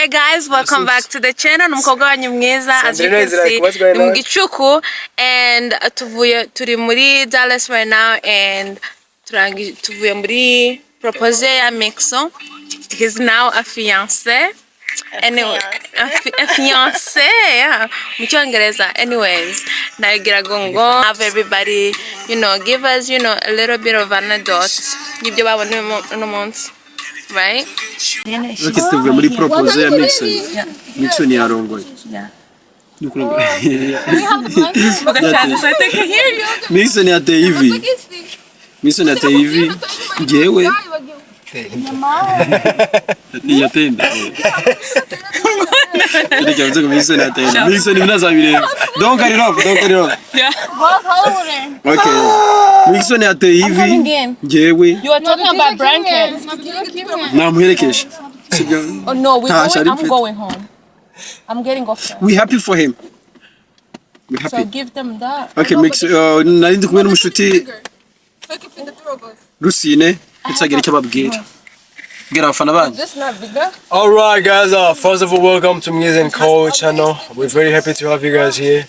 Hey guys, welcome back to the channel. Numukobwa wanyu Mwiza, as you can see, Imigisha, and turi muri Dallas right now, and tuvuye muri propose ya Micson. He's now a fiancé. Anyway, a fiancé, yeah. Mucyongereza. Anyways, nagira gongo have everybody, give us, a little bit of anecdote. Ibyo babone no months. Right? Okay, tuvuye muri propose ya Micson. Micson yarongoye. Yeah. Micson yateye hivi. Micson yateye hivi. Jewe. Yatenda. Ndio kiasi Micson yatenda. Micson mnazabireba. Don't carry on. Yeah. Okay. Micson yateye hivi. Jewe. You are talking about blankets. Namuherekesha. Oh no, I'm going home. I'm getting off. We happy for him. We happy. So give them that. Okay, nari ndi kumwe n'umushuti Rusine itsagira icyo babwira. Get off on the This not bigger. All right, guys. First of all, welcome to Mwiza and Kuri channel. We're very happy to have you guys here.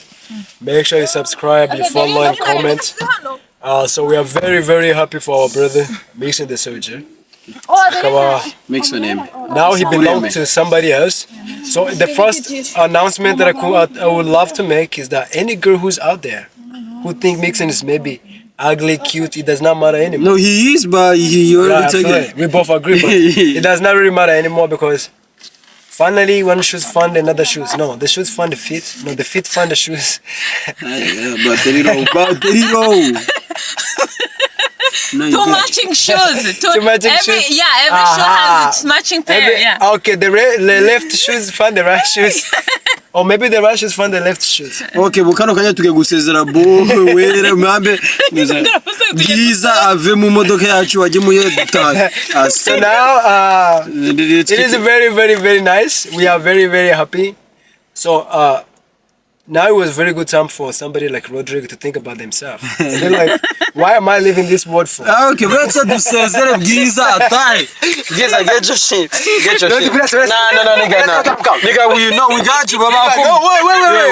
Make sure you subscribe, you follow, and comment. So we are very, very happy for our brother Micson the soldier. Makes your name. Now he belongs to somebody else. So the first announcement that I would love to make is that any girl who's out there who think Micson is maybe ugly, cute, it does not matter anymore. No, he is, but he already took it. We both agree, but it does not really matter anymore because finally one shoes find another shoes. No, the shoes find the feet. No, the feet find the shoes. Battery low. No, Two matching shoes. Two matching shoes. Yeah, every shoe has its matching pair. Yeah. Okay, the left shoes find the right shoes. Or maybe the right shoes find the left shoes. Okay, bukano kanya tuge gusezera bo were mwambe Bwiza ave mu modoka yacu waje muye dutaye. So now it is very, very, very nice. We are very, very happy. So now it was a very good time for somebody like Rodrigo to think about themselves. They're like, why am I living this world for? Okay, let's dusezera Bwiza ataye. Bwiza get your shit. No, nigga, we got you, baba. No,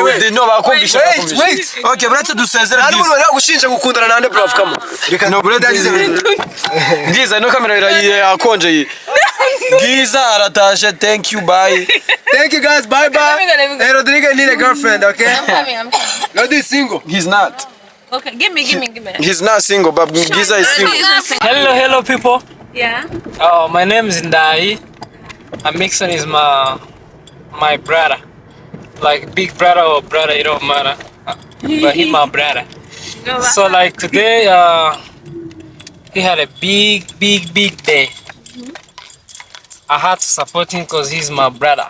wait. They know bakumbisha. Wait. Okay, let's dusezera Bwiza. Ntabwo gushinja gukundana nande bro, come on. No, Bwiza no kamera yakonje yi. Bwiza aratashe, thank you, bye. Thank you guys, bye. Hey, Rodrigo need a girlfriend, okay? I'm coming. No, this single. He's not. Okay, give me. He's not single, but Bwiza is single. Hello people. Yeah. My name is Ndai. And Micson is my brother. Like big brother or brother, it don't matter. But he's my brother. So like today, he had a big day. I had to support him because he's my brother.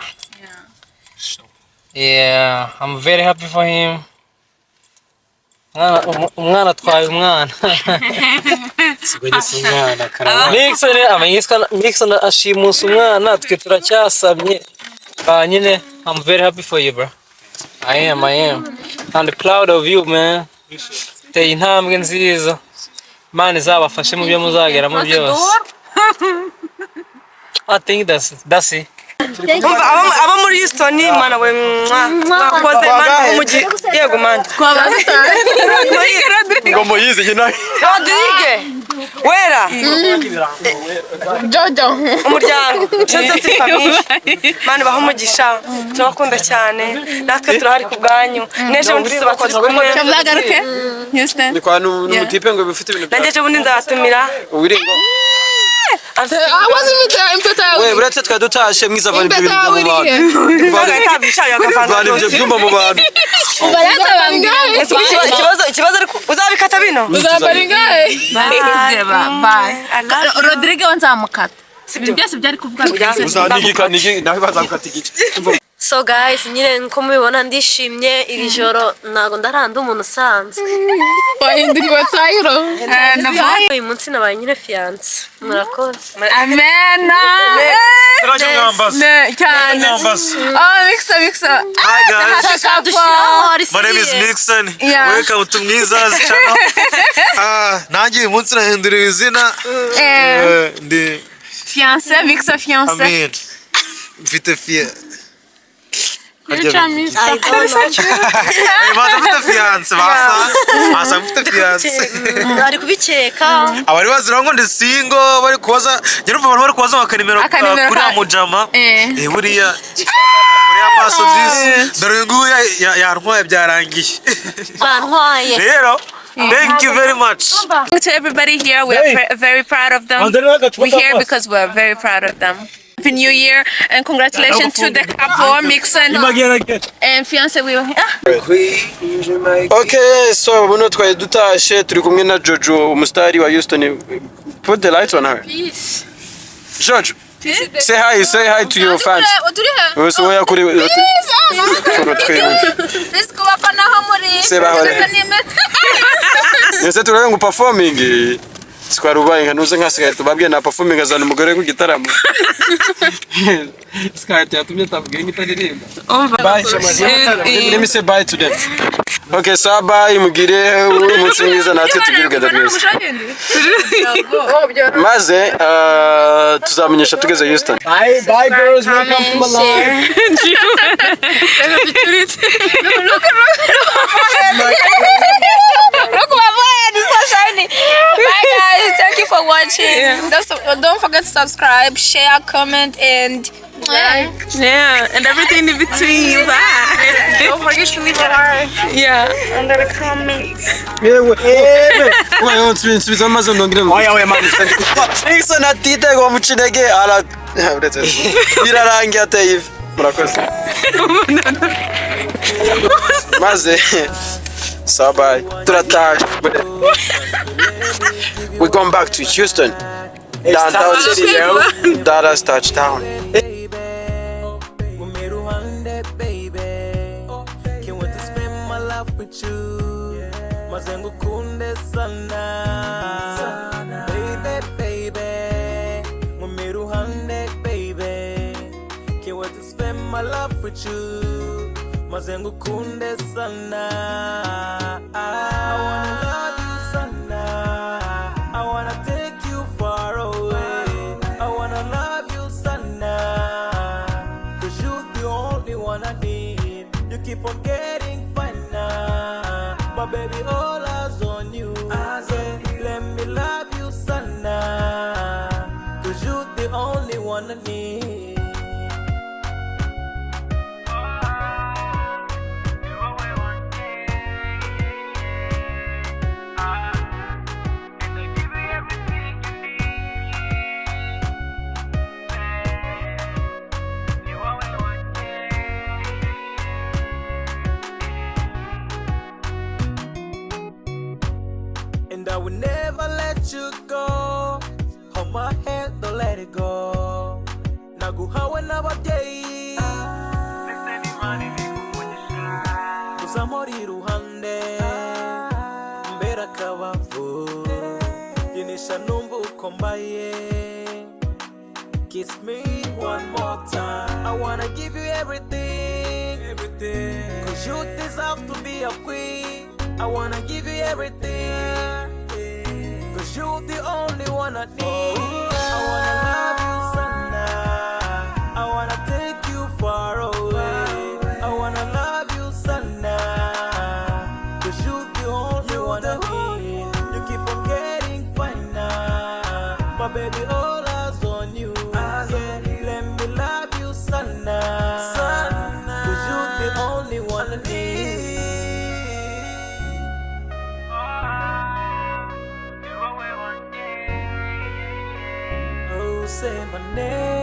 Yeah, I'm very happy for him. Umwana twaye umwana. Sigogese umwana karama. Micson ashimusa umwana twe turacyasamye. Nyine I'm very happy for you, bro. I am. I'm proud of you, man. Teye intambwe nziza. Imana izabafashe mu byo muzageramo byose. I think that's it. aba muri Houston mana we mwakoze mana umugi yego mana ngo Moyize nyina Rodrigue wera Jojo umuryango cyose famille mana baho umugisha turabakunda cyane natwe turahari ku bwanyu neje bundi tubakoze kumwe Cyavagaruke Houston ni kwa n'umutipe ngo bifite ibintu nanjye bundi nzatumira uwiringo I wasn't even there in Peta. We buretse twa dutashe Mwiza vana ibyo bintu mu bantu. Vana ibyo byumba mu bantu. Ikibazo ariko uzabikata bino. Uzabaringaye. Bye. Rodrigo nzamukata. Sibyo byose byari kuvuga Uzanigika nawe bazamukata igice. So guys, nyine nko mubibona ndishimye iri joro nago ndaranda umuntu usanze. Wahinduriwe tayiro. Uyu munsi nabaye nyine fiance. Murakoze. Amen. Cyane. Oh, Micson. Hi guys. My name is Micson. Welcome to Mwiza's channel. Nanjye uyu munsi nahinduriwe izina. Fiance, Micson fiance. Amen. mfite fiye. Future Miss. I don't know. Maze mfite fiance basa mfite fiance. Ari kubikeka. Abari bazira ngo ndi single bari kubaza nyarumva abantu bari kubaza akanimero kuri amujama. Buriya kuri amaso byisi dore ngo yarwaye byarangiye. Bantwaye. Rero thank you very much. To everybody here, we are very proud of them. We're here because we're very proud of them. Happy New Year and congratulations to the couple, Micson and fiance. Okay, so buno twaye dutashe turi kumwe na Jojo umustari wa Houston. Put the lights on her. Peace. Jojo, say hi to your fans. So we are kuri. Please go up and Ese turare ngo performing. Twarubaye nkanuze nkasigaye tubabwiye na performing azana umugore ku gitaramo. Sky yatumye tavuga nkitaririmba. Bye. Let me say bye to them. Okay, so bye mugire umunsi mwiza natwe tugirugada twese. Maze tuzamenyesha tugeze Houston. Bye girls, welcome to my life. Look, my boy is so shiny. Bye guys, thank you for watching. Don't forget to subscribe, share, comment, and and everything in between. Bye. Don't forget to leave a like. Yeah. Under the comments. Nsubiza amaze ndongire ngo. Oya man. Mwiza atite ngo mucinege ala. Birarangiye ateye. Murakoze. Maze. So bye. Turataje. We're going back to Houston. Downtown. Dallas touchdown. Mazengu kunde sana. I wanna love you sana. I wanna take you far away. I wanna love you sana. 'Cause you're the only one I need. You keep on getting finer. My baby, all eyes on you. Let me love you sana. 'Cause you're the only one I need. And I will never let you go. Hold my hand, don't let it go. Naguhawe na bateye. Kuzamuri ruhande. Mbera kabavu. Yinisha numva ukombaye. Kiss me one more time. I wanna give you everything. 'Cause you deserve to be a queen. I wanna give you everything. 'Cause you're the only one I need. I wanna love you sana. I wanna take you far away. I wanna love you sana. 'Cause you're the only one I need. You keep on getting finer. My baby, all eyes on you. Let me love you sana. 'Cause you're the only one I need. Say my name.